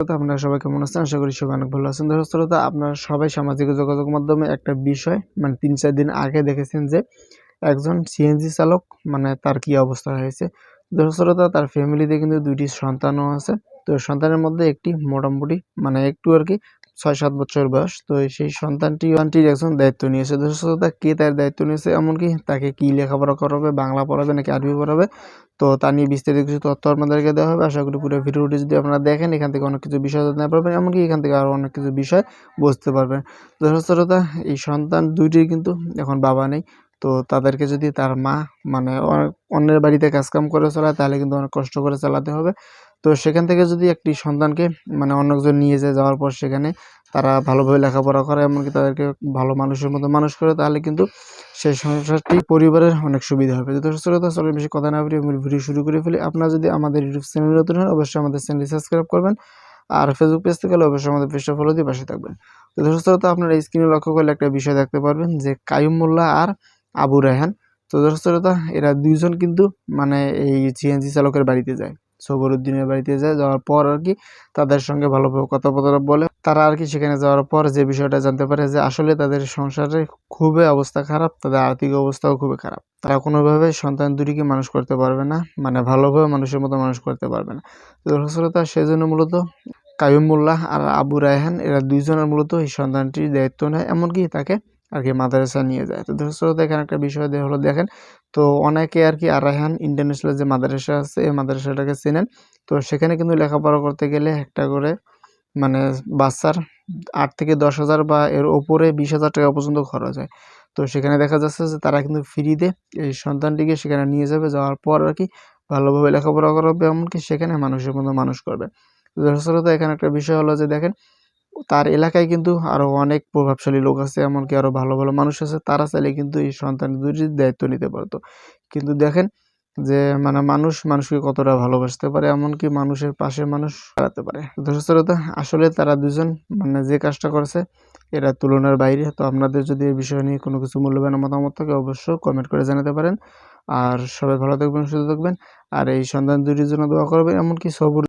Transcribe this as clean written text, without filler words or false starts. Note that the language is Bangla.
আপনারা সবাই কেমন আছেন? আশা করি সবাই অনেক ভালো আছেন। দর্শক শ্রোতা, আপনারা সবাই সামাজিক যোগাযোগ মাধ্যমে একটা বিষয় ৩-৪ দিন আগে দেখেছেন যে একজন সিএনজি চালক তার কি অবস্থা হয়েছে। দর্শক শ্রোতা, তার ফ্যামিলিতে কিন্তু ২ টি সন্তানও আছে। তো সন্তানের মধ্যে একটি মোটামুটি একটু আরকি ৬-৭ বছর বয়স। তো সেই সন্তানটির একজন দায়িত্ব নিয়েছে। দর্শক শ্রোতা, কে তার দায়িত্ব নিয়েছে, এমনকি তাকে কি লেখাপড়া করাবে, বাংলা পড়াবে নাকি আরবি পড়াবে, তো তা নিয়ে বিস্তারিত কিছু তথ্য আপনাদেরকে দেওয়া হবে। আশা করি পুরো ভিডিওটি যদি আপনারা দেখেন, এখান থেকে অনেক কিছু বিষয় জানতে পারবেন, এমনকি এখান থেকে আরও অনেক কিছু বিষয় বুঝতে পারবেন। দর্শক শ্রোতা, এই সন্তান ২ টির কিন্তু এখন বাবা নেই। তো তাদেরকে যদি তার মা অন্যের বাড়িতে কাজকাম করে চালায়, তাহলে কিন্তু অনেক কষ্ট করে চালাতে হবে। তো সেখান থেকে যদি একটি সন্তানকে অন্য একজন নিয়ে যাওয়ার পর সেখানে তারা ভালোভাবে লেখাপড়া করে, এমনকি তাদেরকে ভালো মানুষের মতো মানুষ করে, তাহলে কিন্তু সেই সংসারটি পরিবারের অনেক সুবিধা হবে। তো দর্শক শ্রোতা, চলুন বেশি কথা না বাড়িয়ে মূল ভিডিও শুরু করে ফেলি। আপনারা যদি আমাদের ইউটিউব চ্যানেলে নতুন হন, অবশ্যই আমাদের চ্যানেলটি সাবস্ক্রাইব করবেন। আর ফেসবুক পেজ থেকে হলে অবশ্যই আমাদের পেজটা ফলো দিয়ে পাশে থাকবেন। তো দর্শক শ্রোতা, আপনারা স্ক্রিনে লক্ষ্য করলে একটা বিষয় দেখতে পারবেন যে কাইয়ুম মোল্লা আর আবু রায়হান। তো দর্শক শ্রোতা, এরা ২ জন কিন্তু এই সিএনজি চালকের বাড়িতে যায়। সবরুদ্দিনের বাড়িতে যাওয়ার পর আরকি তাদের সঙ্গে ভালোভাবে কথাবার্তা বলে। তারা আরকি সেখানে যাওয়ার পর যে বিষয়টা জানতে পারে যে আসলে তাদের সংসারে খুবই অবস্থা খারাপ, তাদের আর্থিক অবস্থাও খুবই খারাপ। তারা কোনোভাবে সন্তান ২ টিকে মানুষ করতে পারবে না, ভালোভাবে মানুষের মতো মানুষ করতে পারবে না। তো দর্শক শ্রোতা, সেজন্য মূলত কাইয়ুম মোল্লা আর আবু রায়হান এরা ২ জনের মূলত এই সন্তানটির দায়িত্ব নেয়, এমনকি তাকে আরকি মাদ্রাসায় নিয়ে যায়। তো দর্শক শ্রোতা, এখানে একটা বিষয় হলো দেখেন, তো অনেকে আরকি আর রায়হান ইন্টারন্যাশনাল যে মাদ্রাসা আছে, এই মাদ্রাসাটাকে চেনেন। তো সেখানে কিন্তু লেখাপড়া করতে গেলে একটা করে বাচ্চার ৮ থেকে ১০,০০০ বা এর উপরে ২০,০০০ টাকা পর্যন্ত খরচ হয়। তো সেখানে দেখা যাচ্ছে যে তারা কিন্তু ফ্রিতে এই সন্তানটিকে সেখানে নিয়ে যাবে, যাওয়ার পর আরকি ভালোভাবে লেখাপড়া করাবে, এমনকি সেখানে মানুষের মতো মানুষ করবে। দর্শক শ্রোতা, এখানে একটা বিষয় হলো যে দেখেন, তার এলাকায় কিন্তু আরো অনেক প্রভাবশালী লোক আছে, এমনকি আরো ভালো, ভালো মানুষ আছে। তারা চাইলে কিন্তু এই সন্তান ২ টির দায়িত্ব নিতে পারত। কিন্তু দেখেন যে মানুষ মানুষকে কতটা ভালোবাসতে পারে, এমনকি মানুষের পাশে মানুষ দাঁড়াতে পারে। দর্শক শ্রোতা, আসলে তারা ২ জন যে কাজটা করেছে এটা তুলনার বাইরে। তো আপনাদের যদি এই বিষয় নিয়ে কোনো কিছু মূল্যবান মতামত থাকে, অবশ্যই কমেন্ট করে জানাতে পারেন। আর সবাই ভালো থাকবেন, সুস্থ থাকবেন। আর এই সন্তান ২ টির জন্য দোয়া করবেন, এমনকি